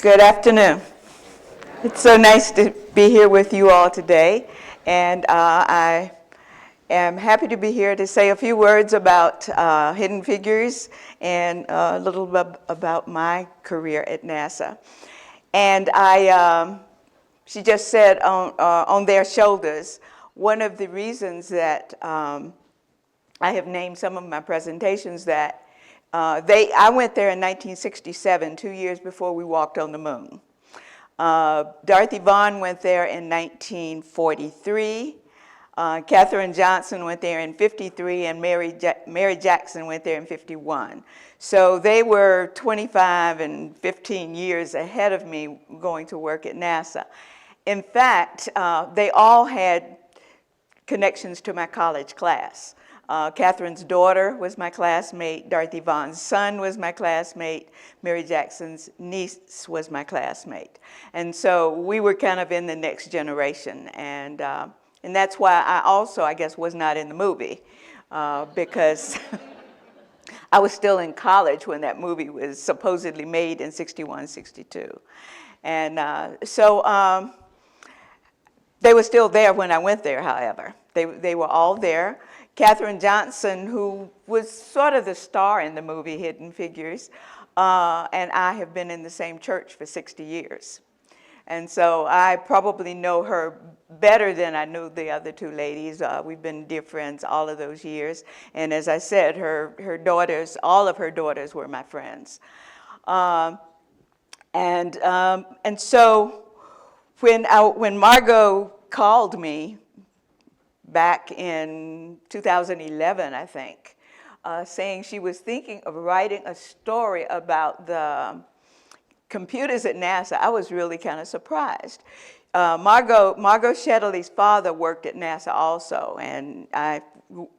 Good afternoon. It's so nice to be here with you all today, and I am happy to be here to say a few words about Hidden Figures and a little bit about my career at NASA. And she just said on their shoulders, one of the reasons that I have named some of my presentations that I went there in 1967, 2 years before we walked on the moon. Dorothy Vaughan went there in 1943. Katherine Johnson went there in 53, and Mary Jackson went there in 51. So they were 25 and 15 years ahead of me going to work at NASA. In fact, they all had connections to my college class. Catherine's daughter was my classmate, Dorothy Vaughan's son was my classmate, Mary Jackson's niece was my classmate. And so we were kind of in the next generation. And that's why I also, I guess, was not in the movie, because I was still in college when that movie was supposedly made in 61, 62. And so they were still there when I went there, however. They were all there. Katherine Johnson, who was sort of the star in the movie Hidden Figures, and I have been in the same church for 60 years. And so I probably know her better than I knew the other two ladies. We've been dear friends all of those years. And as I said, her daughters, all of her daughters were my friends. And so when Margot called me back in 2011, I think, saying she was thinking of writing a story about the computers at NASA, I was really kind of surprised. Margot Shetterly's father worked at NASA also, and I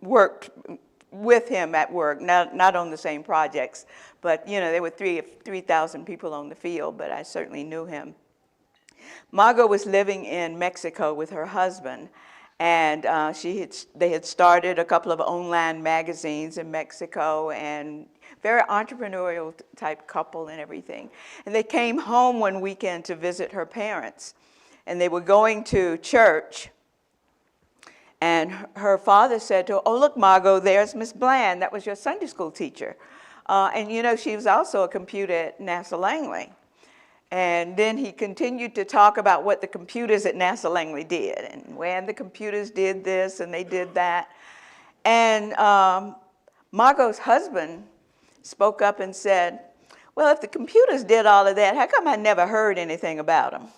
worked with him at work, not on the same projects, but you know, there were 3,000 people on the field, but I certainly knew him. Margot was living in Mexico with her husband, and they had started a couple of online magazines in Mexico, and very entrepreneurial type couple and everything. And they came home one weekend to visit her parents, and they were going to church, and her father said to her, "Oh, look, Margot, there's Miss Bland. That was your Sunday school teacher." And you know, she was also a computer at NASA Langley. And then he continued to talk about what the computers at NASA Langley did, and when the computers did this and they did that. And Margot's husband spoke up and said, "Well, if the computers did all of that, how come I never heard anything about them?"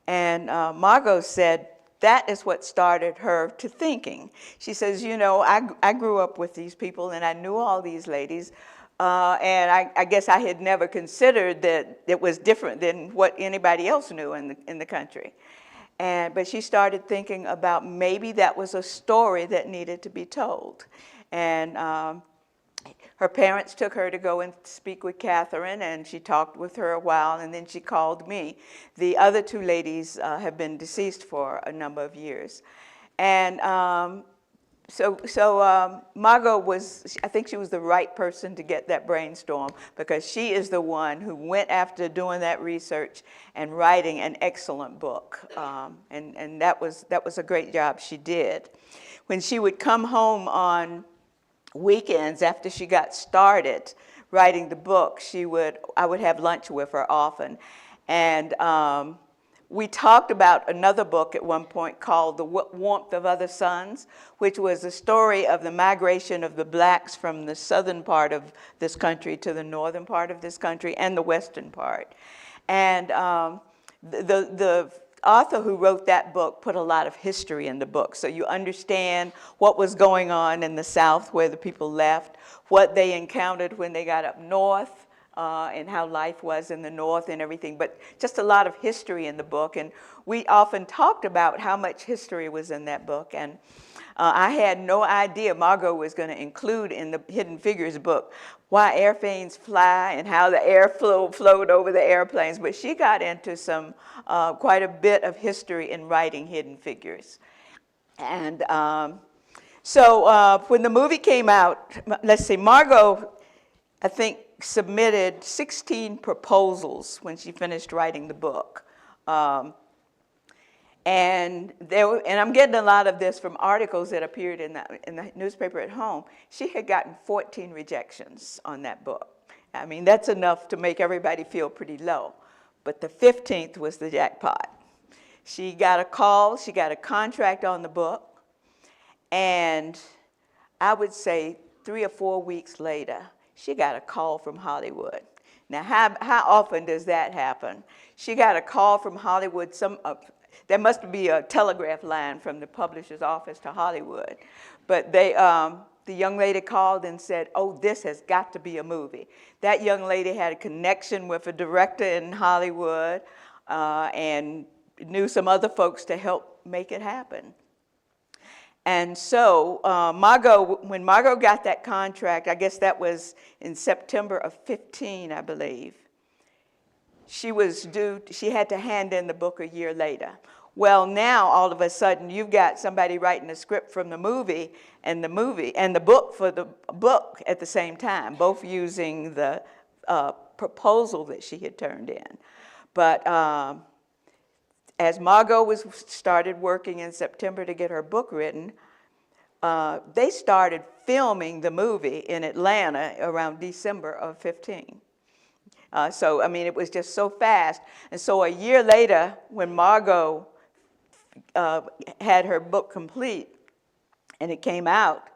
And Margot said, that is what started her to thinking. She says, you know, I grew up with these people and I knew all these ladies. And I guess I had never considered that it was different than what anybody else knew in the country. But she started thinking about maybe that was a story that needed to be told. And her parents took her to go and speak with Katherine, and she talked with her a while, and then she called me. The other two ladies have been deceased for a number of years. And So Margot I think she was the right person to get that brainstorm, because she is the one who went after doing that research and writing an excellent book. And that was a great job she did. When she would come home on weekends after she got started writing the book, I would have lunch with her often. And we talked about another book at one point called The Warmth of Other Suns, which was a story of the migration of the blacks from the southern part of this country to the northern part of this country and the western part. And the author who wrote that book put a lot of history in the book, so you understand what was going on in the South where the people left, what they encountered when they got up north, and how life was in the North and everything, but just a lot of history in the book. And we often talked about how much history was in that book. And I had no idea Margot was going to include in the Hidden Figures book why airplanes fly and how the airflow flowed over the airplanes. But she got into quite a bit of history in writing Hidden Figures. And so when the movie came out, let's see, Margot, I think, submitted 16 proposals when she finished writing the book. And I'm getting a lot of this from articles that appeared in the newspaper at home. She had gotten 14 rejections on that book. I mean, that's enough to make everybody feel pretty low. But the 15th was the jackpot. She got a call, she got a contract on the book, and I would say 3 or 4 weeks later, she got a call from Hollywood. Now, how often does that happen? She got a call from Hollywood. There must be a telegraph line from the publisher's office to Hollywood. But the young lady called and said, oh, this has got to be a movie. That young lady had a connection with a director in Hollywood and knew some other folks to help make it happen. And so when Margot got that contract, I guess that was in September of 15, I believe, she had to hand in the book a year later. Well, now all of a sudden you've got somebody writing a script from the movie and the book for the book at the same time, both using the proposal that she had turned in. But as Margot started working in September to get her book written, they started filming the movie in Atlanta around December of 15. So, I mean, it was just so fast. And so a year later, when Margot had her book complete, and it came out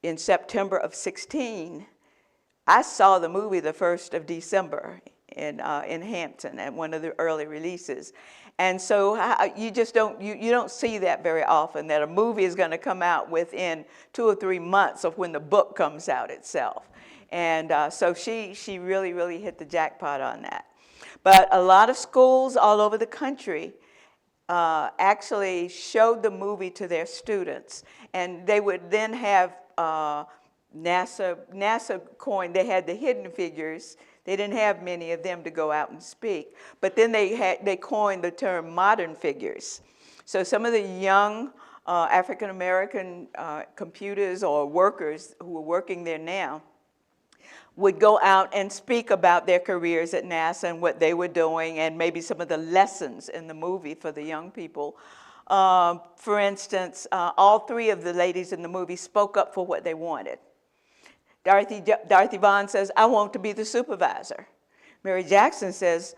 in September of 16, I saw the movie the 1st of December in Hampton at one of the early releases. And so you just don't see that very often, that a movie is going to come out within 2 or 3 months of when the book comes out itself. And so she really, really hit the jackpot on that. But a lot of schools all over the country actually showed the movie to their students. And they would then have NASA coined, they had the Hidden Figures. They didn't have many of them to go out and speak. But then they coined the term modern figures. So some of the young African-American computers or workers who are working there now would go out and speak about their careers at NASA and what they were doing and maybe some of the lessons in the movie for the young people. For instance, all 3 of the ladies in the movie spoke up for what they wanted. Dorothy Vaughan says, I want to be the supervisor. Mary Jackson says,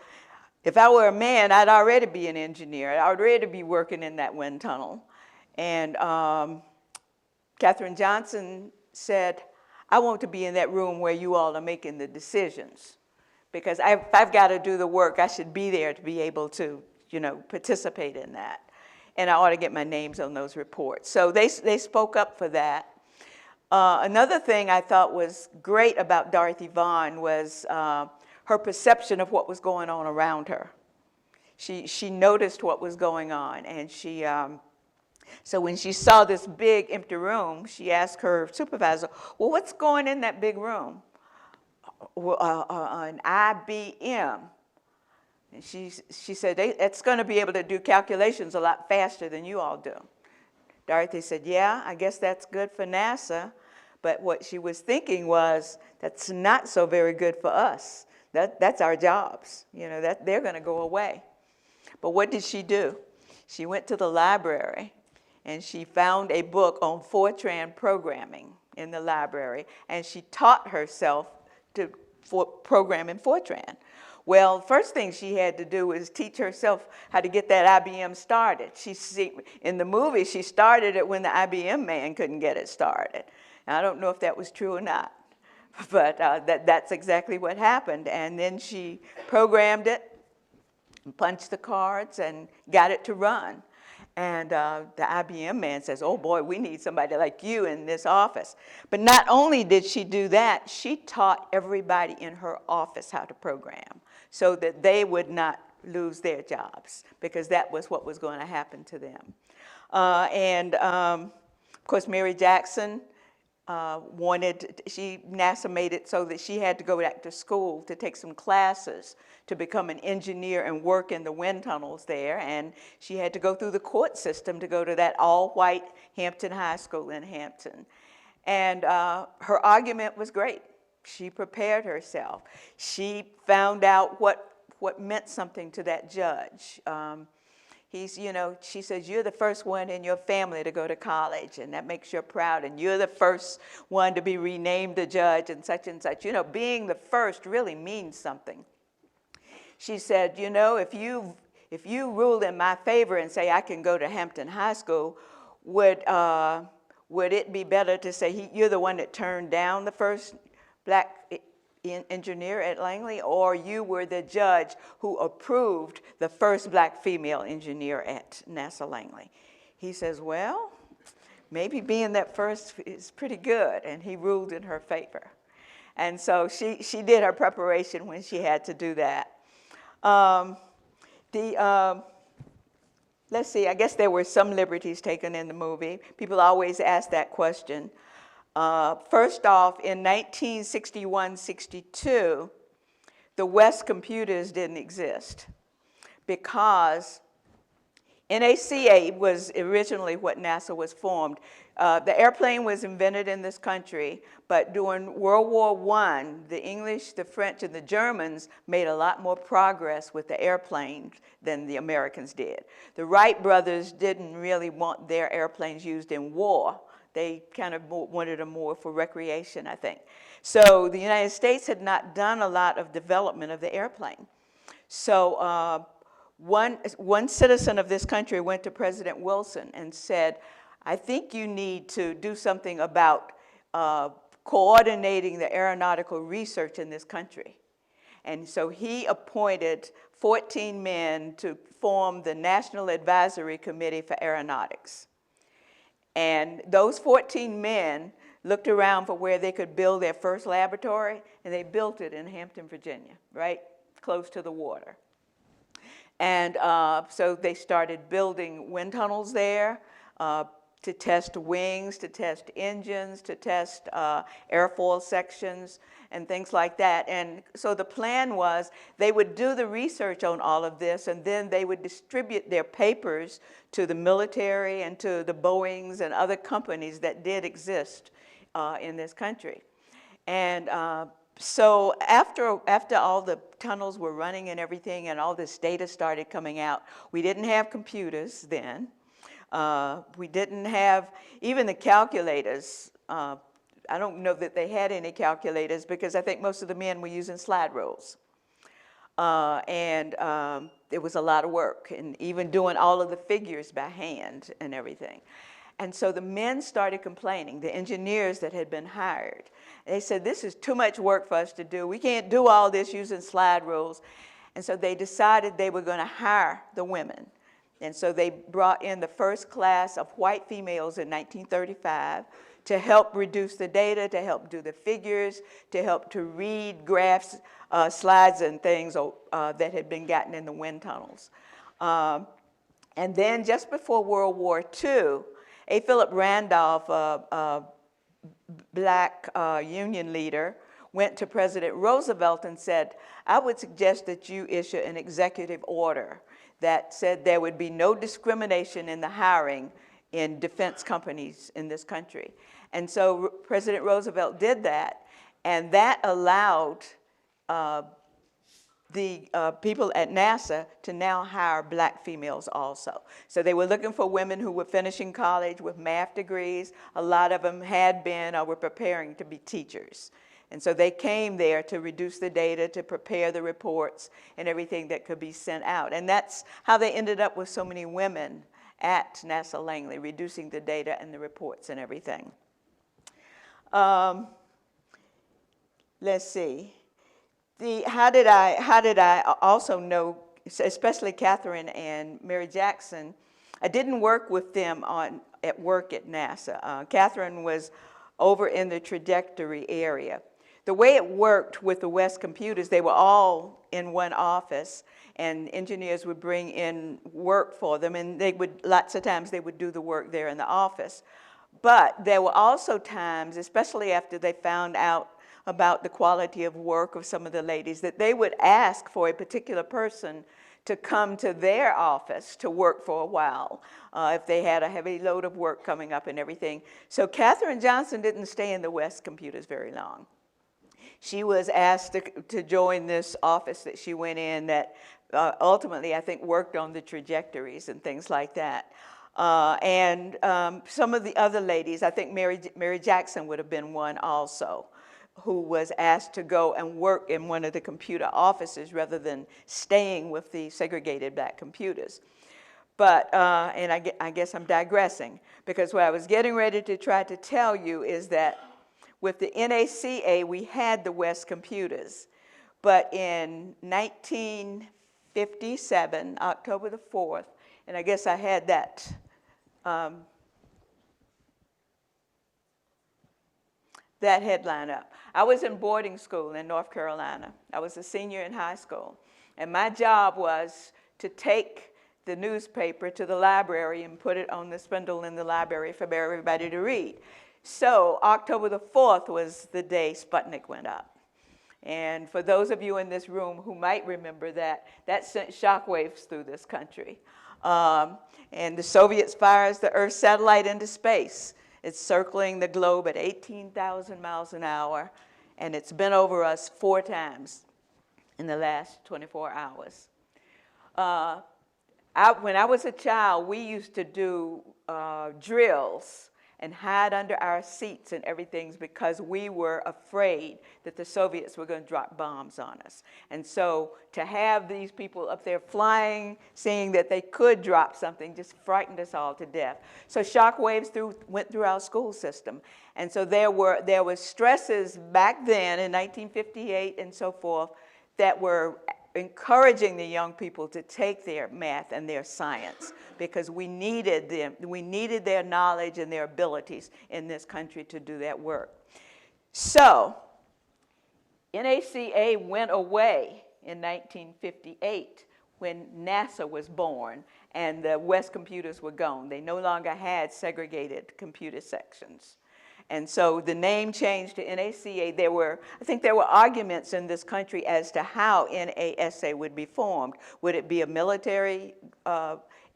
if I were a man, I'd already be an engineer. I'd already be working in that wind tunnel. And Katherine Johnson said, I want to be in that room where you all are making the decisions. Because if I've got to do the work, I should be there to be able to, participate in that. And I ought to get my names on those reports. So they spoke up for that. Another thing I thought was great about Dorothy Vaughan was her perception of what was going on around her. She noticed what was going on, and so when she saw this big empty room, she asked her supervisor, well, what's going in that big room? Well, an IBM. And she said, it's going to be able to do calculations a lot faster than you all do. Dorothy said, yeah, I guess that's good for NASA. But what she was thinking was, that's not so very good for us. That's our jobs. That they're going to go away. But what did she do? She went to the library, and she found a book on Fortran programming in the library, and she taught herself to program in Fortran. Well, first thing she had to do was teach herself how to get that IBM started. In the movie, she started it when the IBM man couldn't get it started. Now, I don't know if that was true or not, but that's exactly what happened. And then she programmed it, punched the cards, and got it to run. And the IBM man says, oh boy, we need somebody like you in this office. But not only did she do that, she taught everybody in her office how to program so that they would not lose their jobs, because that was what was going to happen to them. Of course, Mary Jackson NASA made it so that she had to go back to school to take some classes to become an engineer and work in the wind tunnels there. And she had to go through the court system to go to that all-white Hampton High School in Hampton. And her argument was great. she prepared herself. She found out what meant something to that judge. She says, you're the first one in your family to go to college, and that makes you proud, and you're the first one to be renamed a judge, and such and such. Being the first really means something. She said, if you ruled in my favor and say I can go to Hampton High School, would it be better to say you're the one that turned down the first black engineer at Langley, or you were the judge who approved the first black female engineer at NASA Langley? He says, well, maybe being that first is pretty good, and he ruled in her favor. And so she did her preparation when she had to do that. Let's see, I guess there were some liberties taken in the movie. People always ask that question. First off, in 1961-62, the West computers didn't exist because NACA was originally what NASA was formed. The airplane was invented in this country, but during World War I, the English, the French, and the Germans made a lot more progress with the airplane than the Americans did. The Wright brothers didn't really want their airplanes used in war. They kind of wanted them more for recreation, I think. So the United States had not done a lot of development of the airplane. So one citizen of this country went to President Wilson and said, I think you need to do something about coordinating the aeronautical research in this country. And so he appointed 14 men to form the National Advisory Committee for Aeronautics. And those 14 men looked around for where they could build their first laboratory, and they built it in Hampton, Virginia, right close to the water. And so they started building wind tunnels there to test wings, to test engines, to test airfoil sections, and things like that. And so the plan was they would do the research on all of this, and then they would distribute their papers to the military and to the Boeings and other companies that did exist in this country. And so after all the tunnels were running and everything, and all this data started coming out, we didn't have computers then. We didn't have even the calculators. I don't know that they had any calculators because I think most of the men were using slide rules. And it was a lot of work, and even doing all of the figures by hand and everything. And so the men started complaining, the engineers that had been hired. They said, this is too much work for us to do. We can't do all this using slide rules. And so they decided they were going to hire the women. And so they brought in the first class of white females in 1935 to help reduce the data, to help do the figures, to help to read graphs, slides and things that had been gotten in the wind tunnels. And then just before World War II, A. Philip Randolph, black union leader, went to President Roosevelt and said, I would suggest that you issue an executive order that said there would be no discrimination in the hiring in defense companies in this country. And so President Roosevelt did that, and that allowed the people at NASA to now hire black females also. So they were looking for women who were finishing college with math degrees. A lot of them had been or were preparing to be teachers. And so they came there to reduce the data, to prepare the reports and everything that could be sent out. And that's how they ended up with so many women at NASA Langley, reducing the data and the reports and everything. Let's see. How did I also know, especially Catherine and Mary Jackson, I didn't work with them at work at NASA. Catherine was over in the trajectory area. The way it worked with the West computers, they were all in one office, and engineers would bring in work for them, and lots of times they would do the work there in the office. But there were also times, especially after they found out about the quality of work of some of the ladies, that they would ask for a particular person to come to their office to work for a while if they had a heavy load of work coming up and everything. So Katherine Johnson didn't stay in the West computers very long. She was asked to join this office that she went in that ultimately, I think, worked on the trajectories and things like that. And some of the other ladies, I think Mary Jackson would have been one also, who was asked to go and work in one of the computer offices rather than staying with the segregated black computers. But, and I guess I'm digressing, because what I was getting ready to try to tell you is that with the NACA, we had the West computers. But in 1957, October the 4th, and I guess I had that, that headline up. I was in boarding school in North Carolina. I was a senior in high school. And my job was to take the newspaper to the library and put it on the spindle in the library for everybody to read. So October the 4th was the day Sputnik went up. And for those of you in this room who might remember that, that sent shockwaves through this country. And the Soviets fires the Earth satellite into space. It's circling the globe at 18,000 miles an hour, and it's been over us 4 times in the last 24 hours. When I was a child, we used to do drills and hide under our seats and everything because we were afraid that the Soviets were going to drop bombs on us. And so to have these people up there flying, seeing that they could drop something, just frightened us all to death. So shock waves went through our school system. And so there was stresses back then in 1958 and so forth that were encouraging the young people to take their math and their science because we needed them. We needed their knowledge and their abilities in this country to do that work. So NACA went away in 1958 when NASA was born and the West computers were gone. They no longer had segregated computer sections. And so the name changed to NACA. I think there were arguments in this country as to how NASA would be formed. Would it be a military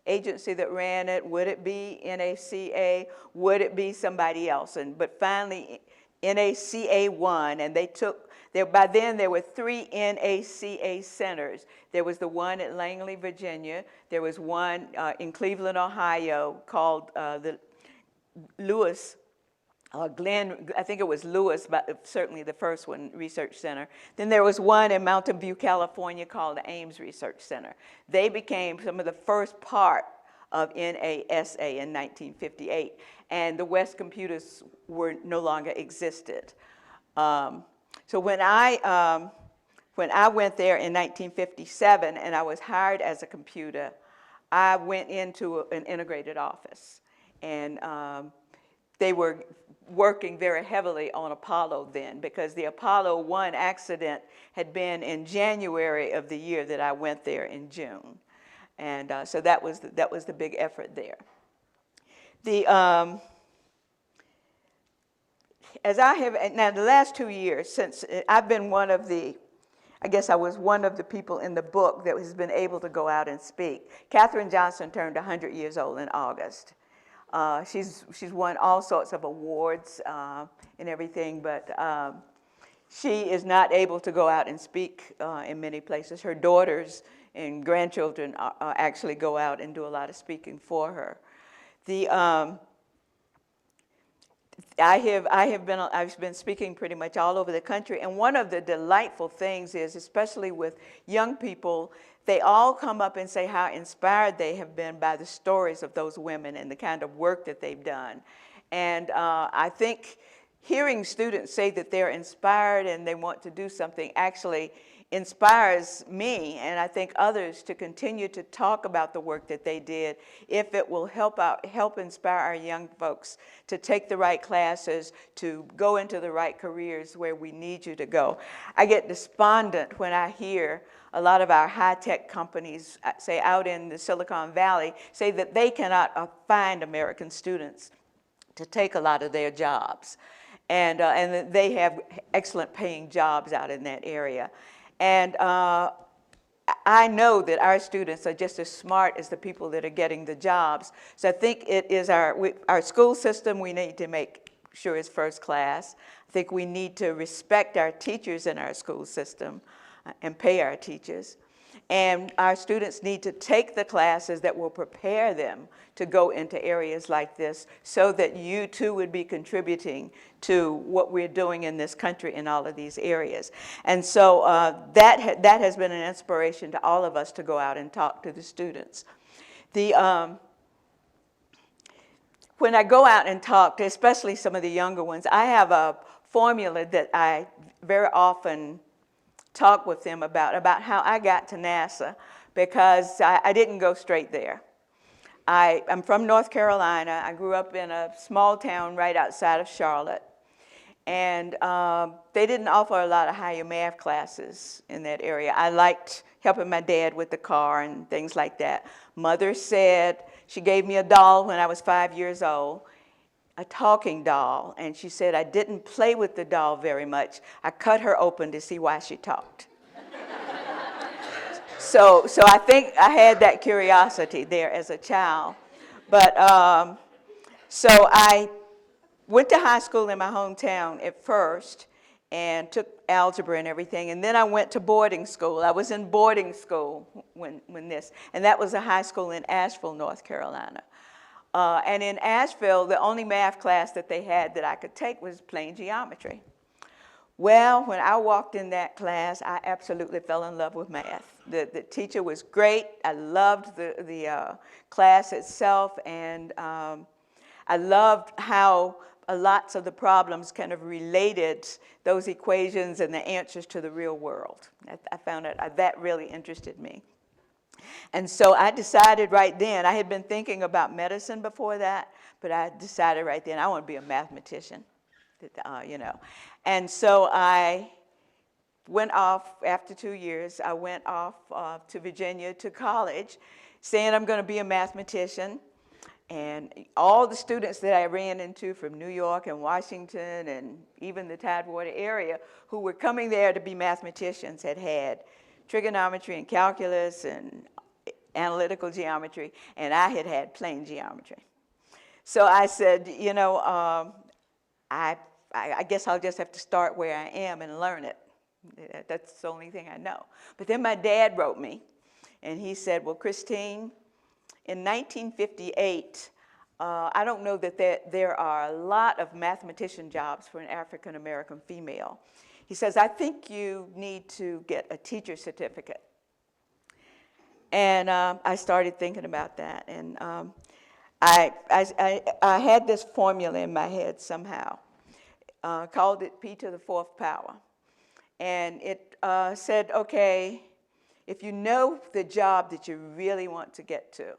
agency that ran it? Would it be NACA? Would it be somebody else? But finally, NACA won, and by then there were 3 NACA centers. There was the one at Langley, Virginia. There was one in Cleveland, Ohio, called the Lewis Glenn, I think it was Lewis, but certainly the first one, Research Center. Then there was one in Mountain View, California called the Ames Research Center. They became some of the first part of NASA in 1958, and the West computers no longer existed. So when I went there in 1957 and I was hired as a computer, I went into an integrated office, and they were working very heavily on Apollo then because the Apollo 1 accident had been in January of the year that I went there in June. And so that was the big effort there. Now the last 2 years, since I've been I guess I was one of the people in the book that has been able to go out and speak. Katherine Johnson turned 100 years old in August. She's won all sorts of awards and everything, but she is not able to go out and speak in many places. Her daughters and grandchildren actually go out and do a lot of speaking for her. I've been speaking pretty much all over the country, and one of the delightful things is, especially with young people, they all come up and say how inspired they have been by the stories of those women and the kind of work that they've done. And I think hearing students say that they're inspired and they want to do something actually inspires me, and I think others, to continue to talk about the work that they did if it will help inspire our young folks to take the right classes, to go into the right careers where we need you to go. I get despondent when I hear a lot of our high-tech companies, say out in the Silicon Valley, say that they cannot find American students to take a lot of their jobs. And they have excellent paying jobs out in that area. And I know that our students are just as smart as the people that are getting the jobs. So I think it is our school system we need to make sure is first class. I think we need to respect our teachers in our school system and pay our teachers. And our students need to take the classes that will prepare them to go into areas like this so that you too would be contributing to what we're doing in this country in all of these areas. And so that has been an inspiration to all of us to go out and talk to the students. When I go out and talk to especially some of the younger ones, I have a formula that I very often talk with them about how I got to NASA, because I didn't go straight there. I'm from North Carolina. I grew up in a small town right outside of Charlotte. And they didn't offer a lot of higher math classes in that area. I liked helping my dad with the car and things like that. Mother said, she gave me a doll when I was 5 years old, a talking doll, and she said I didn't play with the doll very much. I cut her open to see why she talked. So I think I had that curiosity there as a child. But so I went to high school in my hometown at first and took algebra and everything, and then I went to boarding school. I was in boarding school and that was a high school in Asheville, North Carolina. And in Asheville, the only math class that they had that I could take was plane geometry. Well, when I walked in that class, I absolutely fell in love with math. The teacher was great. I loved the class itself, and I loved how lots of the problems kind of related those equations and the answers to the real world. I found that really interested me. And so I decided right then, I had been thinking about medicine before that, but I decided right then I want to be a mathematician, you know. And so I went off, after 2 years, I went off to Virginia to college, saying I'm going to be a mathematician. And all the students that I ran into from New York and Washington and even the Tidewater area who were coming there to be mathematicians had trigonometry and calculus and analytical geometry, and I had plane geometry. So I said, you know, I guess I'll just have to start where I am and learn it. That's the only thing I know. But then my dad wrote me, and he said, well, Christine, in 1958, I don't know that there are a lot of mathematician jobs for an African-American female. He says, I think you need to get a teacher certificate. And I started thinking about that. And I had this formula in my head somehow, called it P to the fourth power. And it said, okay, if you know the job that you really want to get to,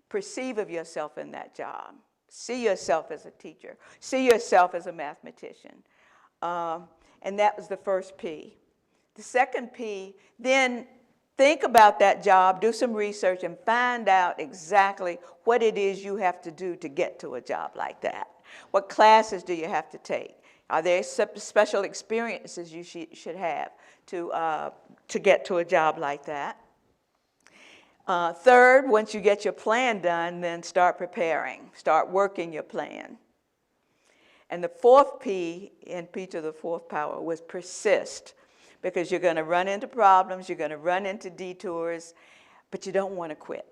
perceive of yourself in that job. See yourself as a teacher. See yourself as a mathematician. And that was the first P. The second P, then think about that job, do some research, and find out exactly what it is you have to do to get to a job like that. What classes do you have to take? Are there special experiences you should have to get to a job like that? Third, once you get your plan done, then start preparing. Start working your plan. And the fourth P in P to the fourth power was persist, because you're going to run into problems, you're going to run into detours, but you don't want to quit.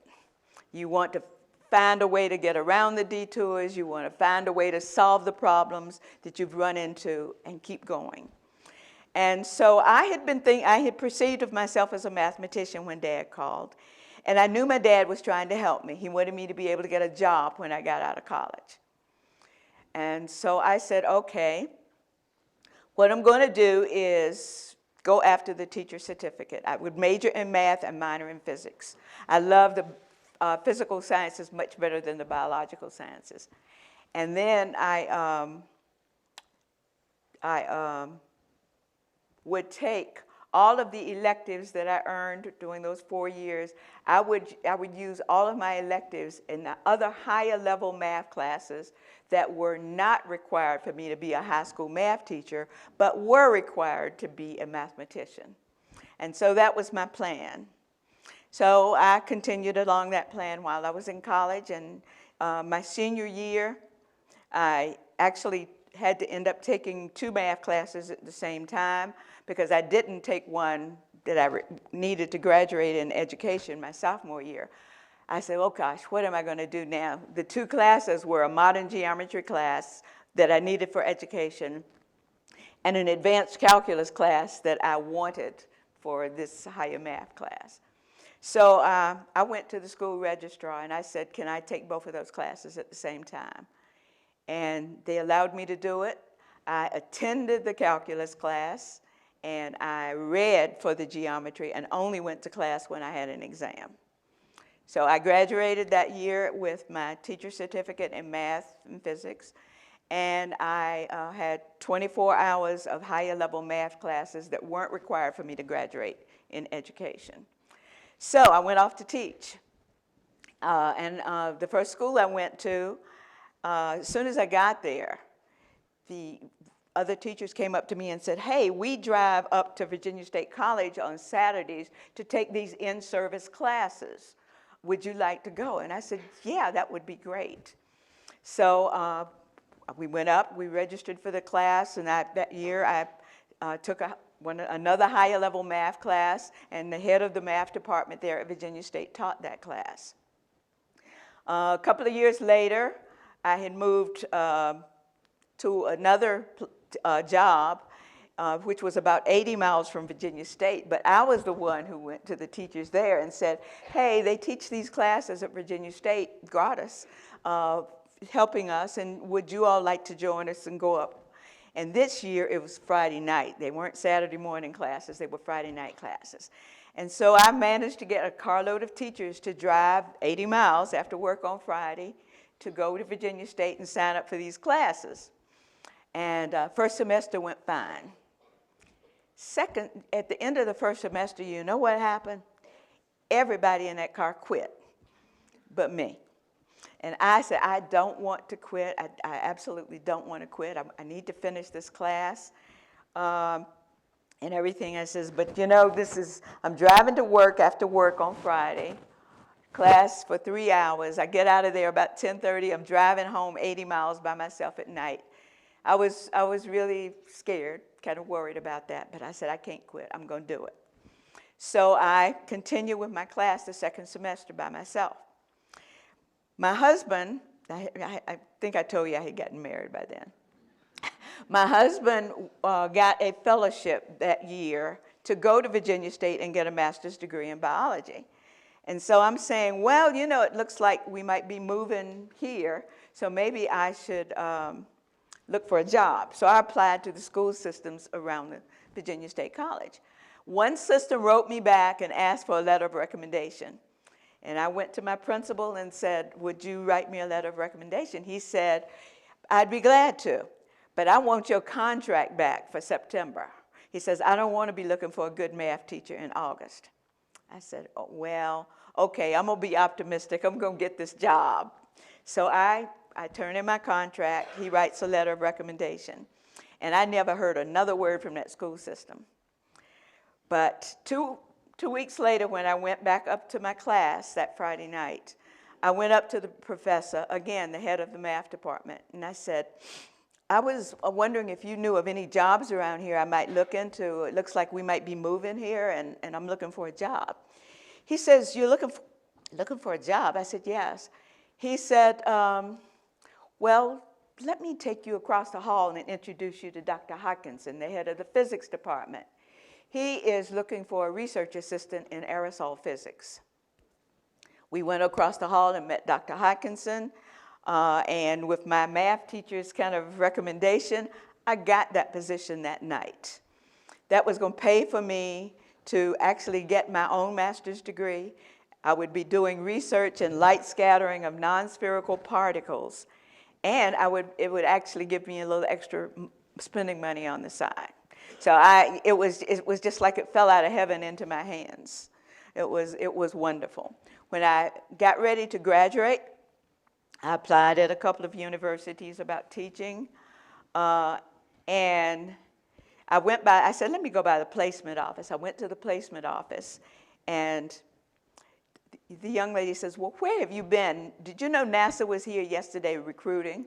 You want to find a way to get around the detours. You want to find a way to solve the problems that you've run into and keep going. And so I had perceived of myself as a mathematician when Dad called. And I knew my dad was trying to help me. He wanted me to be able to get a job when I got out of college. And so I said, okay, what I'm going to do is go after the teacher certificate. I would major in math and minor in physics. I love the physical sciences much better than the biological sciences. And then I would take all of the electives that I earned during those 4 years. I would use all of my electives in the other higher level math classes that were not required for me to be a high school math teacher, but were required to be a mathematician. And so that was my plan. So I continued along that plan while I was in college, and my senior year, I actually had to end up taking 2 math classes at the same time because I didn't take one that I needed to graduate in education my sophomore year. I said, oh gosh, what am I going to do now? The 2 classes were a modern geometry class that I needed for education and an advanced calculus class that I wanted for this higher math class. So I went to the school registrar and I said, can I take both of those classes at the same time? And they allowed me to do it. I attended the calculus class and I read for the geometry and only went to class when I had an exam. So I graduated that year with my teacher's certificate in math and physics, and I had 24 hours of higher level math classes that weren't required for me to graduate in education. So I went off to teach. The first school I went to, as soon as I got there, the other teachers came up to me and said, hey, we drive up to Virginia State College on Saturdays to take these in-service classes. Would you like to go? And I said, yeah, that would be great. So we went up, we registered for the class, and that year I took another higher level math class, and the head of the math department there at Virginia State taught that class. A couple of years later, I had moved to another job, which was about 80 miles from Virginia State, but I was the one who went to the teachers there and said, hey, they teach these classes at Virginia State gratis, helping us, and would you all like to join us and go up? And this year it was Friday night. They weren't Saturday morning classes, they were Friday night classes. And so I managed to get a carload of teachers to drive 80 miles after work on Friday to go to Virginia State and sign up for these classes. And first semester went fine. Second, at the end of the first semester, you know what happened? Everybody in that car quit, but me. And I said, I don't want to quit. I absolutely don't want to quit. I need to finish this class and everything. I says, but you know, I'm driving to work after work on Friday, class for 3 hours. I get out of there about 10:30. I'm driving home 80 miles by myself at night. I was really scared, kind of worried about that, but I said, I can't quit. I'm going to do it. So I continued with my class the second semester by myself. My husband, I think I told you I had gotten married by then. My husband got a fellowship that year to go to Virginia State and get a master's degree in biology. And so I'm saying, well, you know, it looks like we might be moving here, so maybe I should look for a job. So I applied to the school systems around the Virginia State College. One system wrote me back and asked for a letter of recommendation. And I went to my principal and said, would you write me a letter of recommendation? He said, I'd be glad to, but I want your contract back for September. He says, I don't want to be looking for a good math teacher in August. I said, oh, well, okay, I'm going to be optimistic. I'm going to get this job. So I turn in my contract. He writes a letter of recommendation. And I never heard another word from that school system. But two weeks later, when I went back up to my class that Friday night, I went up to the professor, again, the head of the math department, and I said, I was wondering if you knew of any jobs around here I might look into. It looks like we might be moving here, and I'm looking for a job. He says, you're looking for a job? I said, yes. He said, well, let me take you across the hall and introduce you to Dr. Hodkinson, the head of the physics department. He is looking for a research assistant in aerosol physics. We went across the hall and met Dr. Hodkinson, and with my math teacher's kind of recommendation, I got that position that night. That was going to pay for me to actually get my own master's degree. I would be doing research in light scattering of non-spherical particles, and it would actually give me a little extra spending money on the side. So it was just like it fell out of heaven into my hands. It was wonderful. When I got ready to graduate, I applied at a couple of universities about teaching, and I said, let me go by the placement office. I went to the placement office, and the young lady says, well, where have you been? Did you know NASA was here yesterday recruiting?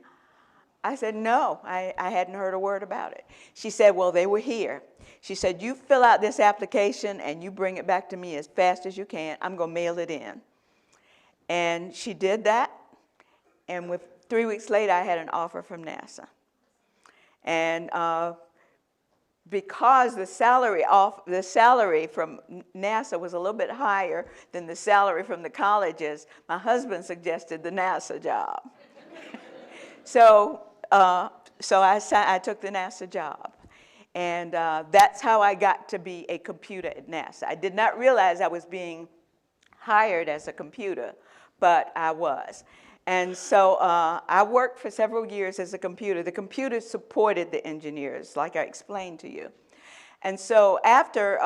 I said, no, I hadn't heard a word about it. She said, well, they were here. She said, you fill out this application and you bring it back to me as fast as you can. I'm going to mail it in. And she did that. And 3 weeks later, I had an offer from NASA. And because the salary from NASA was a little bit higher than the salary from the colleges, my husband suggested the NASA job. So I took the NASA job. And that's how I got to be a computer at NASA. I did not realize I was being hired as a computer, but I was. And so I worked for several years as a computer. The computer supported the engineers, like I explained to you. And so after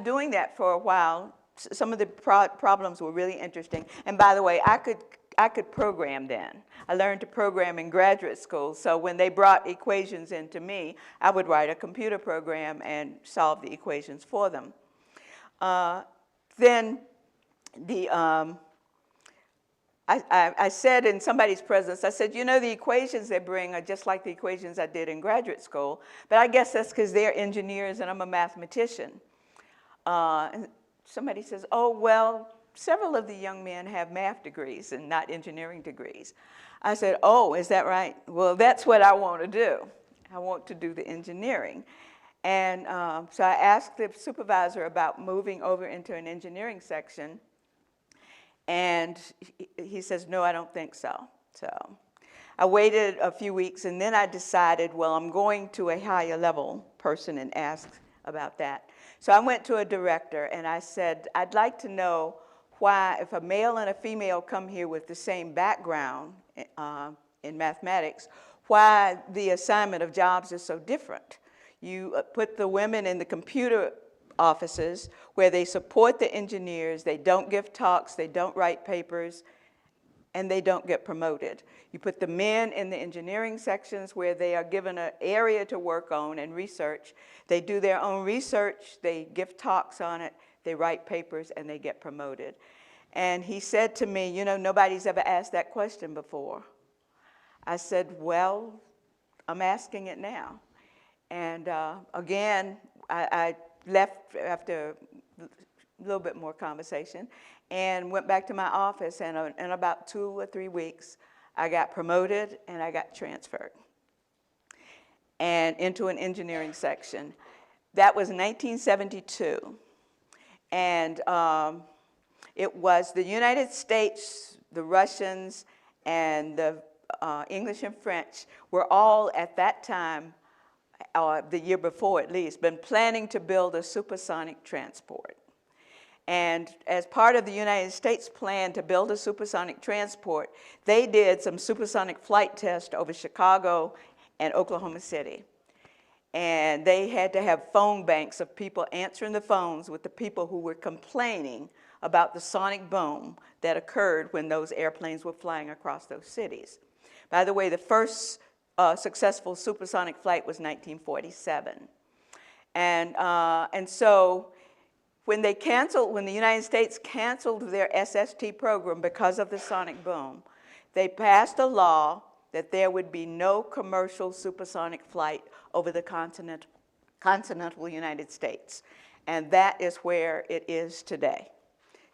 doing that for a while, some of the problems were really interesting. And by the way, I could program then. I learned to program in graduate school. So when they brought equations into me, I would write a computer program and solve the equations for them. Then I said in somebody's presence, I said, you know, the equations they bring are just like the equations I did in graduate school, but I guess that's because they're engineers and I'm a mathematician. And somebody says, oh, well, several of the young men have math degrees and not engineering degrees. I said, oh, is that right? Well, that's what I want to do. I want to do the engineering. And so I asked the supervisor about moving over into an engineering section. And he says, no, I don't think so. So I waited a few weeks, and then I decided, well, I'm going to a higher level person and ask about that. So I went to a director, and I said, I'd like to know why, if a male and a female come here with the same background in mathematics, why the assignment of jobs is so different. You put the women in the computer offices where they support the engineers, they don't give talks, they don't write papers, and they don't get promoted. You put the men in the engineering sections where they are given an area to work on and research. They do their own research, they give talks on it, they write papers, and they get promoted. And he said to me, you know, nobody's ever asked that question before. I said, well, I'm asking it now. And again, I left after a little bit more conversation and went back to my office, and in about 2 or 3 weeks, I got promoted and I got transferred and into an engineering section. That was 1972, and it was the United States, the Russians, and the English and French were all at that time, the year before at least, been planning to build a supersonic transport. And as part of the United States plan to build a supersonic transport, they did some supersonic flight tests over Chicago and Oklahoma City. And they had to have phone banks of people answering the phones with the people who were complaining about the sonic boom that occurred when those airplanes were flying across those cities. By the way, the first successful supersonic flight was 1947. And so when the United States canceled their SST program because of the sonic boom, they passed a law that there would be no commercial supersonic flight over the continental United States. And that is where it is today.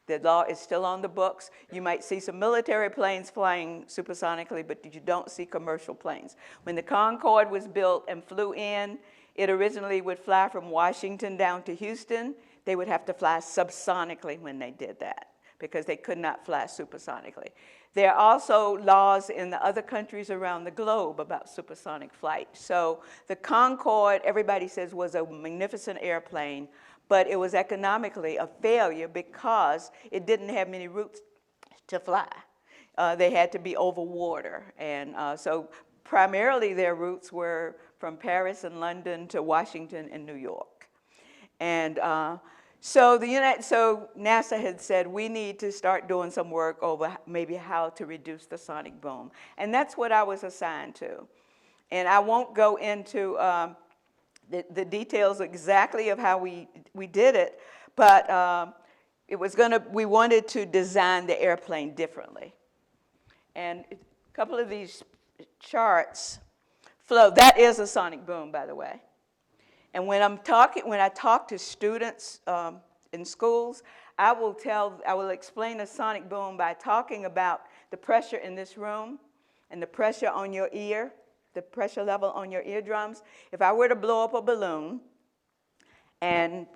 The law is still on the books. You might see some military planes flying supersonically, but you don't see commercial planes. When the Concorde was built and flew in, it originally would fly from Washington down to Houston. They would have to fly subsonically when they did that, because they could not fly supersonically. There are also laws in the other countries around the globe about supersonic flight. So the Concorde, everybody says, was a magnificent airplane, but it was economically a failure because it didn't have many routes to fly. They had to be over water. And so primarily their routes were from Paris and London to Washington and New York. And so NASA had said, we need to start doing some work over maybe how to reduce the sonic boom. And that's what I was assigned to. And I won't go into the details exactly of how we did it, but we wanted to design the airplane differently. And a couple of these charts flow. That is a sonic boom, by the way. And when I talk to students in schools, I will explain a sonic boom by talking about the pressure in this room and the pressure on your ear, the pressure level on your eardrums. If I were to blow up a balloon and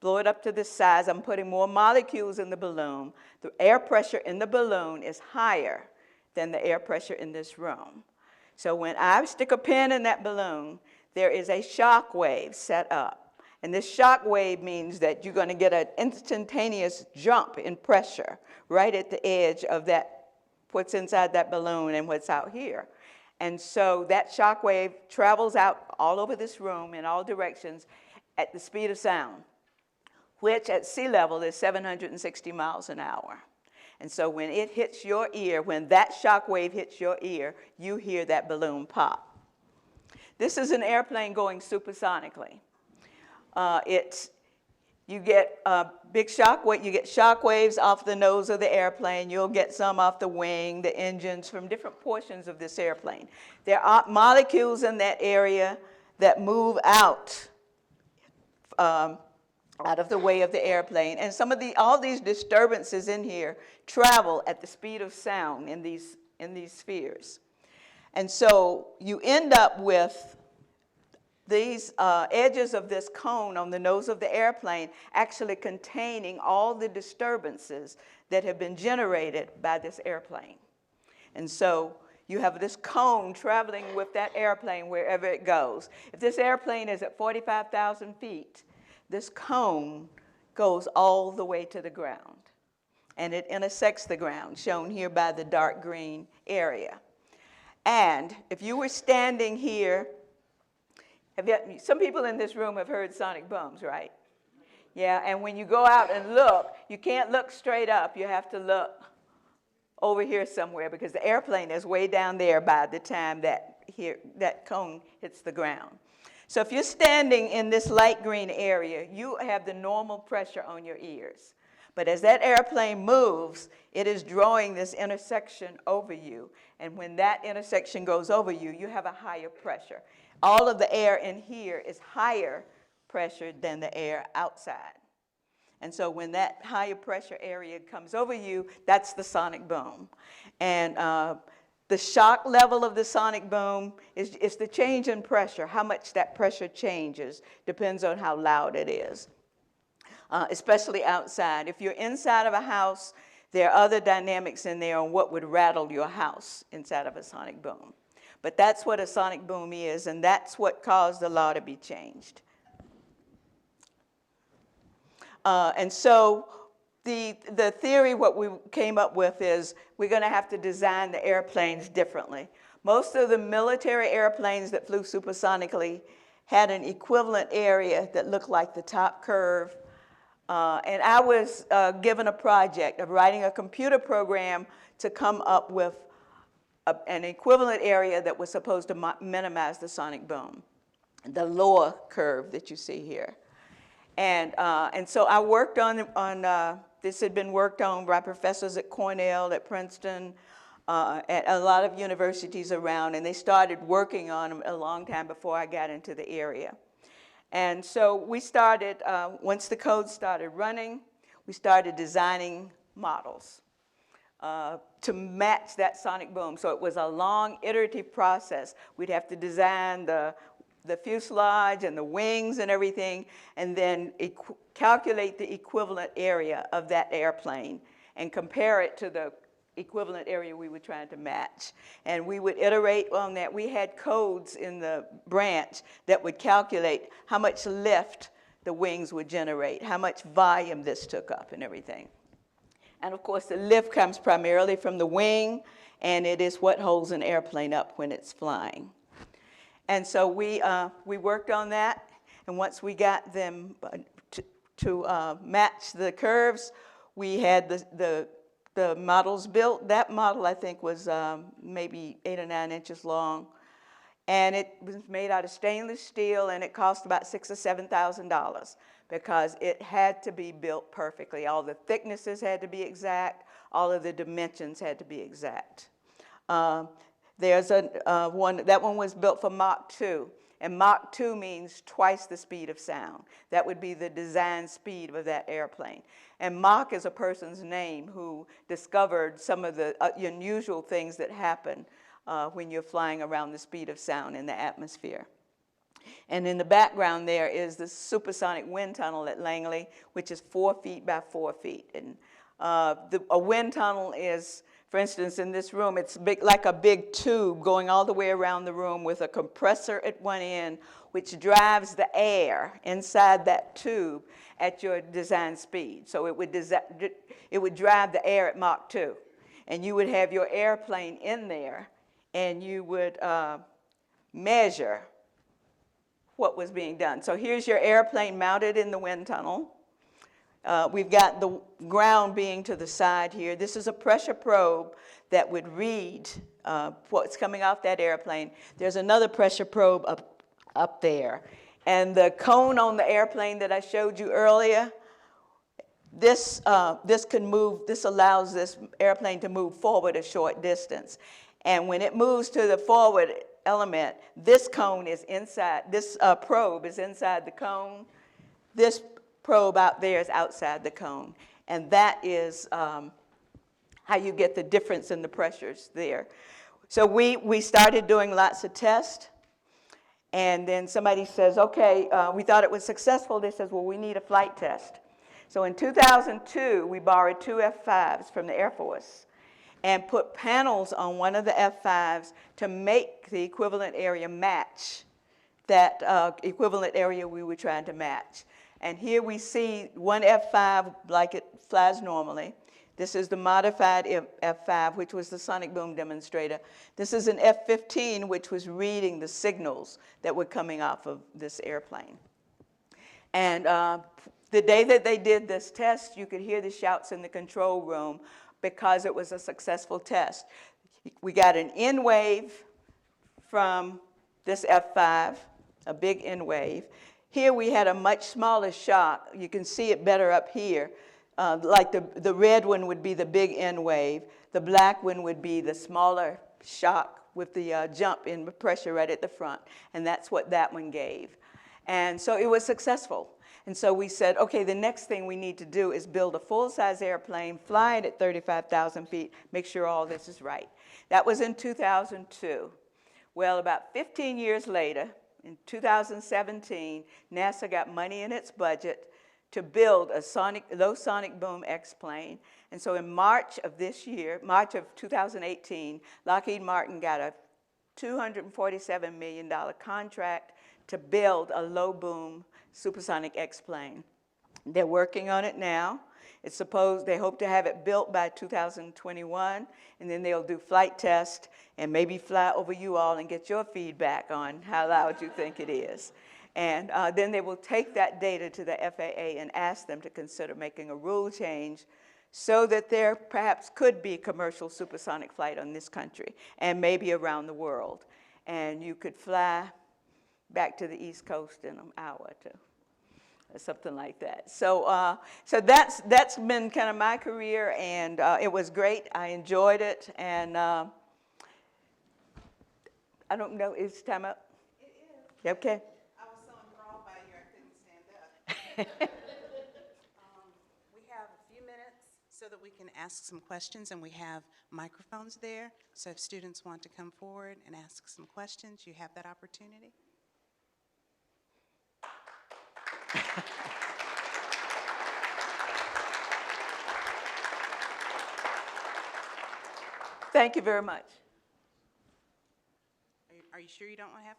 blow it up to this size, I'm putting more molecules in the balloon. The air pressure in the balloon is higher than the air pressure in this room. So when I stick a pin in that balloon, there is a shock wave set up. And this shock wave means that you're going to get an instantaneous jump in pressure right at the edge of that, what's inside that balloon and what's out here. And so that shock wave travels out all over this room in all directions at the speed of sound, which at sea level is 760 miles an hour. And so when it hits your ear, when that shock wave hits your ear, you hear that balloon pop. This is an airplane going supersonically. You get big shock wave. You get shock waves off the nose of the airplane. You'll get some off the wing, the engines, from different portions of this airplane. There are molecules in that area that move out of the way of the airplane. And all these disturbances in here travel at the speed of sound in these spheres. And so you end up with these edges of this cone on the nose of the airplane actually containing all the disturbances that have been generated by this airplane. And so you have this cone traveling with that airplane wherever it goes. If this airplane is at 45,000 feet, this cone goes all the way to the ground. And it intersects the ground, shown here by the dark green area. And if you were standing here, some people in this room have heard sonic booms, right? Yeah, and when you go out and look, you can't look straight up. You have to look over here somewhere because the airplane is way down there by the time that cone hits the ground. So if you're standing in this light green area, you have the normal pressure on your ears. But as that airplane moves, it is drawing this intersection over you. And when that intersection goes over you, you have a higher pressure. All of the air in here is higher pressure than the air outside. And so when that higher pressure area comes over you, that's the sonic boom. And the shock level of the sonic boom is the change in pressure. How much that pressure changes depends on how loud it is. Especially outside. If you're inside of a house, there are other dynamics in there on what would rattle your house inside of a sonic boom. But that's what a sonic boom is, and that's what caused the law to be changed. And so the theory, what we came up with is we're going to have to design the airplanes differently. Most of the military airplanes that flew supersonically had an equivalent area that looked like the top curve. And I was given a project of writing a computer program to come up with an equivalent area that was supposed to minimize the sonic boom, the lower curve that you see here. And so I worked on this had been worked on by professors at Cornell, at Princeton, at a lot of universities around, and they started working on them a long time before I got into the area. And so we started, once the code started running, we started designing models to match that sonic boom. So it was a long iterative process. We'd have to design the fuselage and the wings and everything, and then calculate the equivalent area of that airplane and compare it to the equivalent area we were trying to match. And we would iterate on that. We had codes in the branch that would calculate how much lift the wings would generate, how much volume this took up and everything. And of course, the lift comes primarily from the wing, and it is what holds an airplane up when it's flying. And so we worked on that, and once we got them to match the curves, we had the models built. That model, I think, was maybe 8 or 9 inches long, and it was made out of stainless steel, and it cost about $6,000 or $7,000 because it had to be built perfectly. All the thicknesses had to be exact. All of the dimensions had to be exact. There's that one was built for Mach 2. And Mach 2 means twice the speed of sound. That would be the design speed of that airplane. And Mach is a person's name who discovered some of the unusual things that happen when you're flying around the speed of sound in the atmosphere. And in the background there is the supersonic wind tunnel at Langley, which is 4 feet by 4 feet. And a wind tunnel is, for instance, in this room, it's big, like a big tube going all the way around the room with a compressor at one end, which drives the air inside that tube at your design speed. So it would drive the air at Mach 2. And you would have your airplane in there, and you would measure what was being done. So here's your airplane mounted in the wind tunnel. We've got the ground being to the side here. This is a pressure probe that would read what's coming off that airplane. There's another pressure probe up there. And the cone on the airplane that I showed you earlier, this allows this airplane to move forward a short distance. And when it moves to the forward element, this cone is inside, this probe is inside the cone. This probe out there is outside the cone. And that is how you get the difference in the pressures there. So we started doing lots of tests. And then somebody says, okay, we thought it was successful. They says, well, we need a flight test. So in 2002, we borrowed 2 F-5s from the Air Force and put panels on one of the F-5s to make the equivalent area match that equivalent area we were trying to match. And here we see one F-5 like it flies normally. This is the modified F-5, which was the sonic boom demonstrator. This is an F-15, which was reading the signals that were coming off of this airplane. And the day that they did this test, you could hear the shouts in the control room because it was a successful test. We got an N wave from this F-5, a big N wave. Here we had a much smaller shock. You can see it better up here. Like the red one would be the big N wave. The black one would be the smaller shock with the jump in pressure right at the front. And that's what that one gave. And so it was successful. And so we said, okay, the next thing we need to do is build a full-size airplane, fly it at 35,000 feet, make sure all this is right. That was in 2002. Well, about 15 years later, in 2017, NASA got money in its budget to build a low sonic boom X-plane. And so in March of this year, March of 2018, Lockheed Martin got a $247 million contract to build a low boom supersonic X-plane. They're working on it now. They hope to have it built by 2021, and then they'll do flight tests and maybe fly over you all and get your feedback on how loud you think it is. And then they will take that data to the FAA and ask them to consider making a rule change so that there perhaps could be commercial supersonic flight on this country and maybe around the world. And you could fly back to the East Coast in an hour or two, or something like that. So, so that's been kind of my career, and it was great. I enjoyed it, and I don't know, is time up? It is. Okay. I was so enthralled by you, I couldn't stand up. We have a few minutes so that we can ask some questions, and we have microphones there. So if students want to come forward and ask some questions, you have that opportunity. Thank you very much. Are you sure you don't want to have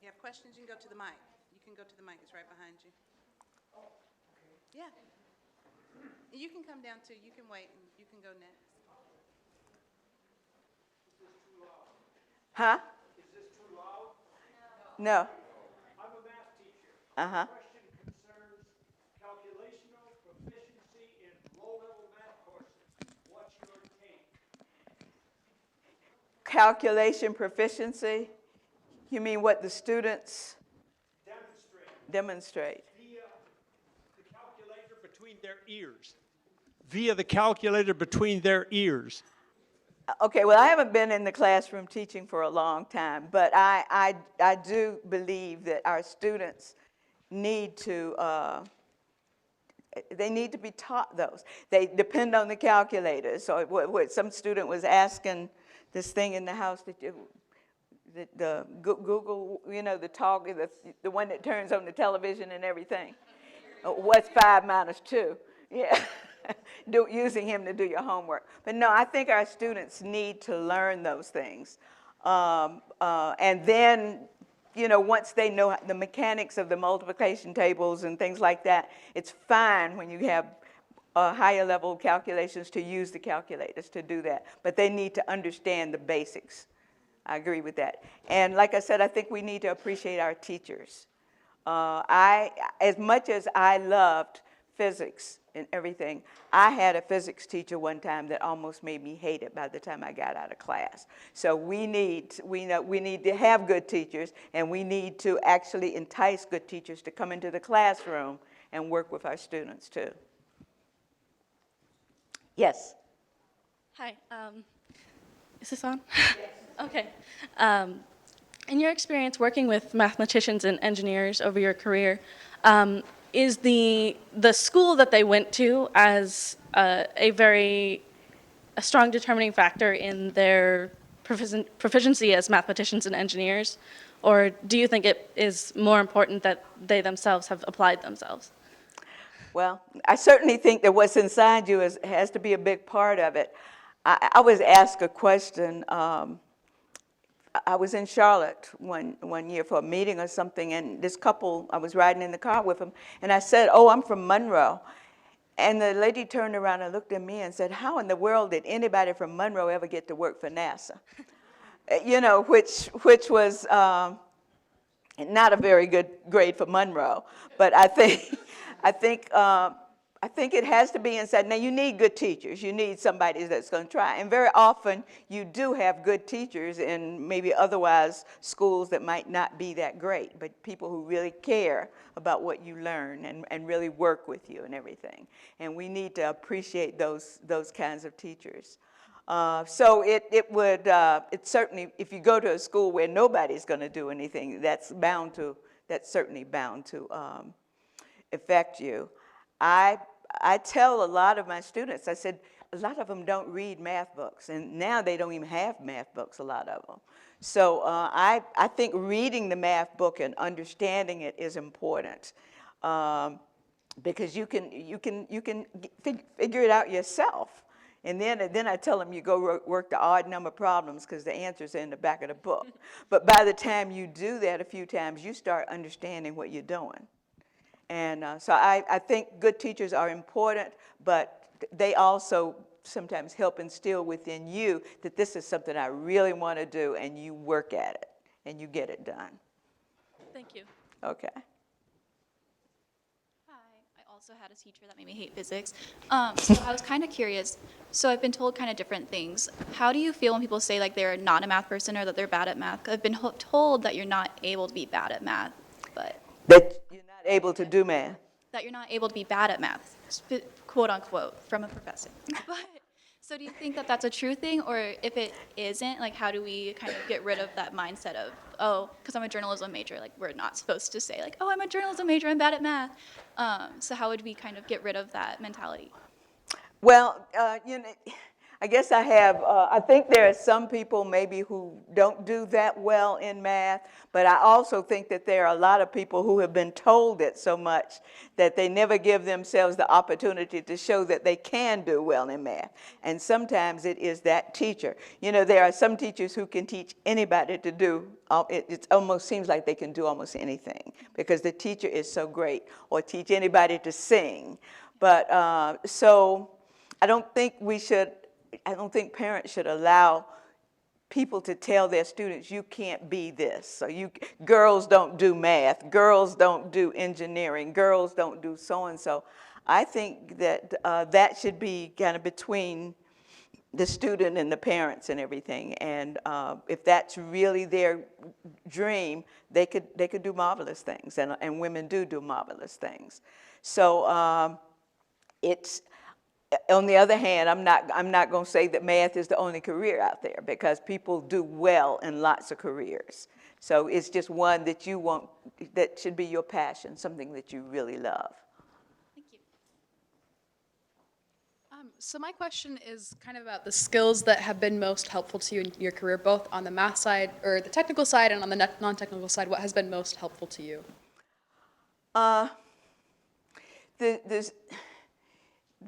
you have questions? You can go to the mic. You can go to the mic. It's right behind you. Oh, okay. Yeah. You can come down too. You can wait, and you can go next. Is this too loud? Huh? Is this too loud? No. I'm a math teacher. Uh-huh. The question concerns calculational proficiency in low-level math courses. What's your take? Calculation proficiency? You mean what the students demonstrate? Via the calculator between their ears. Via the calculator between their ears. Okay, well, I haven't been in the classroom teaching for a long time, but I do believe that our students need to, they need to be taught those. They depend on the calculators. So what some student was asking this thing in the house that you, the Google, you know, the one that turns on the television and everything. What's 5 minus 2? Yeah, using him to do your homework. But no, I think our students need to learn those things. And then, you know, once they know the mechanics of the multiplication tables and things like that, it's fine when you have higher level calculations to use the calculators to do that. But they need to understand the basics. I agree with that. And like I said, I think we need to appreciate our teachers. As much as I loved physics and everything, I had a physics teacher one time that almost made me hate it by the time I got out of class. So we need to have good teachers, and we need to actually entice good teachers to come into the classroom and work with our students too. Yes? Hi, is this on? Okay. In your experience working with mathematicians and engineers over your career, is the school that they went to as a strong determining factor in their proficiency as mathematicians and engineers, or do you think it is more important that they themselves have applied themselves? Well, I certainly think that what's inside you has to be a big part of it. I was asked a question. I was in Charlotte one year for a meeting or something, and this couple, I was riding in the car with them, and I said, "Oh, I'm from Monroe." And the lady turned around and looked at me and said, "How in the world did anybody from Monroe ever get to work for NASA?" You know, which was not a very good grade for Monroe, but I think it has to be inside. Now, you need good teachers. You need somebody that's going to try. And very often, you do have good teachers in maybe otherwise schools that might not be that great, but people who really care about what you learn and really work with you and everything. And we need to appreciate those kinds of teachers. So it certainly, if you go to a school where nobody's going to do anything, that's certainly bound to affect you. I tell a lot of my students, I said, a lot of them don't read math books, and now they don't even have math books, a lot of them. So I think reading the math book and understanding it is important, because you can figure it out yourself. And then I tell them you go work the odd number problems because the answers are in the back of the book. But by the time you do that a few times, you start understanding what you're doing. And so I think good teachers are important, but they also sometimes help instill within you that this is something I really want to do, and you work at it, and you get it done. Thank you. Okay. I also had a teacher that made me hate physics. So I was kind of curious. So I've been told kind of different things. How do you feel when people say like they're not a math person or that they're bad at math? I've been told that you're not able to be bad at math, but That you're not able to do math. that you're not able to be bad at math, quote unquote, from a professor. But so do you think that that's a true thing, or if it isn't, like how do we kind of get rid of that mindset of, oh, because I'm a journalism major, like we're not supposed to say like, oh, I'm a journalism major, I'm bad at math. So how would we kind of get rid of that mentality? Well, you know, I guess I think there are some people maybe who don't do that well in math, but I also think that there are a lot of people who have been told it so much that they never give themselves the opportunity to show that they can do well in math. And sometimes it is that teacher. You know, there are some teachers who can teach anybody to do, it almost seems like they can do almost anything because the teacher is so great, or teach anybody to sing. But so I don't think parents should allow people to tell their students, you can't be this. So girls don't do math, girls don't do engineering, girls don't do so-and-so. I think that that should be kind of between the student and the parents and everything. And if that's really their dream, they could do marvelous things, and women do marvelous things. So On the other hand, I'm not going to say that math is the only career out there, because people do well in lots of careers. So it's just one that you want, that should be your passion, something that you really love. Thank you. So my question is kind of about the skills that have been most helpful to you in your career, both on the math side or the technical side and on the non-technical side. What has been most helpful to you?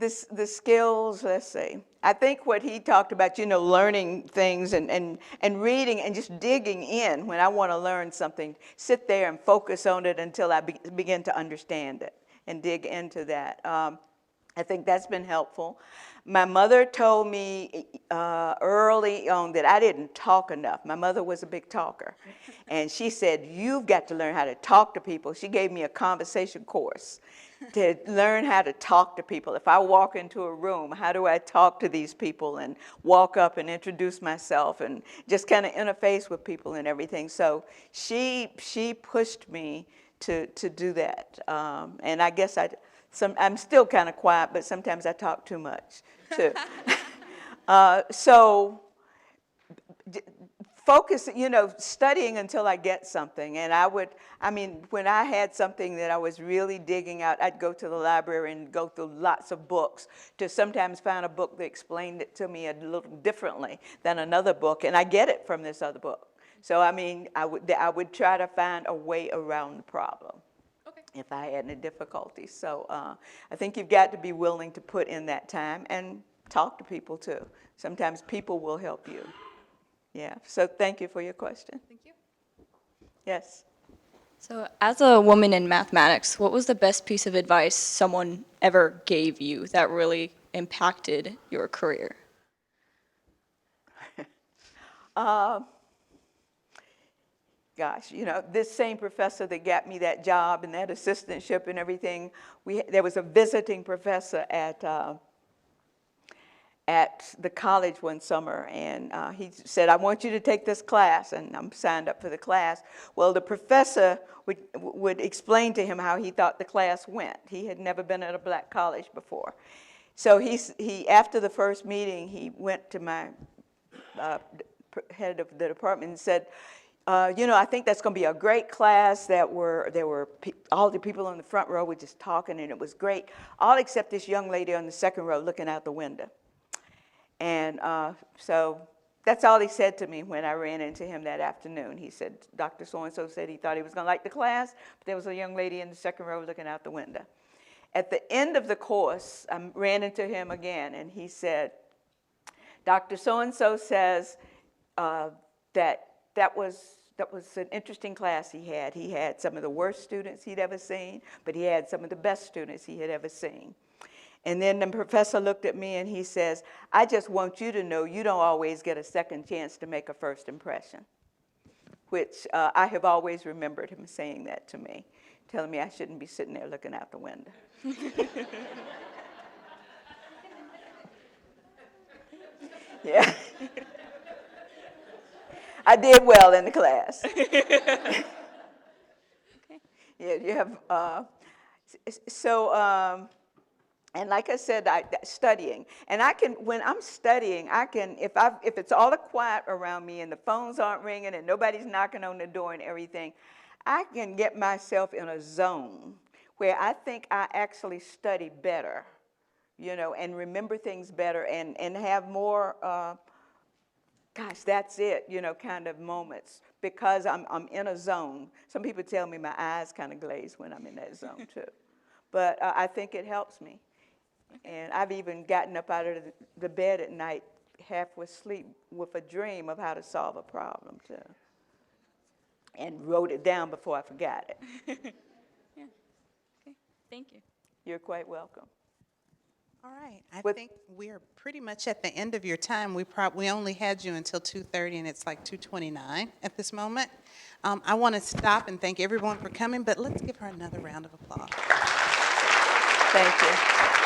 The skills, let's see. I think what he talked about, learning things and reading and just digging in when I want to learn something, sit there and focus on it until I begin to understand it and dig into that. I think that's been helpful. My mother told me early on that I didn't talk enough. My mother was a big talker. And she said, you've got to learn how to talk to people. She gave me a conversation course to learn how to talk to people. If I walk into a room, how do I talk to these people and walk up and introduce myself and just kind of interface with people and everything. So she pushed me to do that. And I guess I'm still kind of quiet, but sometimes I talk too much, too. So focus, studying until I get something. And when I had something that I was really digging out, I'd go to the library and go through lots of books to sometimes find a book that explained it to me a little differently than another book. And I get it from this other book. So, I would try to find a way around the problem. If I had any difficulties. So I think you've got to be willing to put in that time and talk to people too. Sometimes people will help you. Yeah, so thank you for your question. Thank you. Yes. So, as a woman in mathematics, what was the best piece of advice someone ever gave you that really impacted your career? Gosh, this same professor that got me that job and that assistantship and everything, there was a visiting professor at the college one summer, and he said, I want you to take this class, and I'm signed up for the class. Well, the professor would explain to him how he thought the class went. He had never been at a black college before. So he after the first meeting, he went to my head of the department and said, I think that's going to be a great class. There were all the people on the front row were just talking, and it was great, all except this young lady on the second row looking out the window. And so that's all he said to me when I ran into him that afternoon. He said, Dr. So-and-so said he thought he was going to like the class, but there was a young lady in the second row looking out the window. At the end of the course, I ran into him again, and he said, Dr. So-and-so says that was an interesting class he had. He had some of the worst students he'd ever seen, but he had some of the best students he had ever seen. And then the professor looked at me and he says, I just want you to know you don't always get a second chance to make a first impression, which I have always remembered him saying that to me, telling me I shouldn't be sitting there looking out the window. Yeah. I did well in the class. Yeah, you have, and like I said, studying. And when I'm studying, if it's all quiet around me and the phones aren't ringing and nobody's knocking on the door and everything, I can get myself in a zone where I think I actually study better, and remember things better and have more, gosh, that's it, kind of moments, because I'm in a zone. Some people tell me my eyes kind of glaze when I'm in that zone too. But I think it helps me. And I've even gotten up out of the bed at night half asleep with a dream of how to solve a problem too. And wrote it down before I forgot it. Yeah. Okay. Thank you. You're quite welcome. All right, I think we're pretty much at the end of your time. We only had you until 2:30, and it's like 2:29 at this moment. I want to stop and thank everyone for coming, but let's give her another round of applause. Thank you.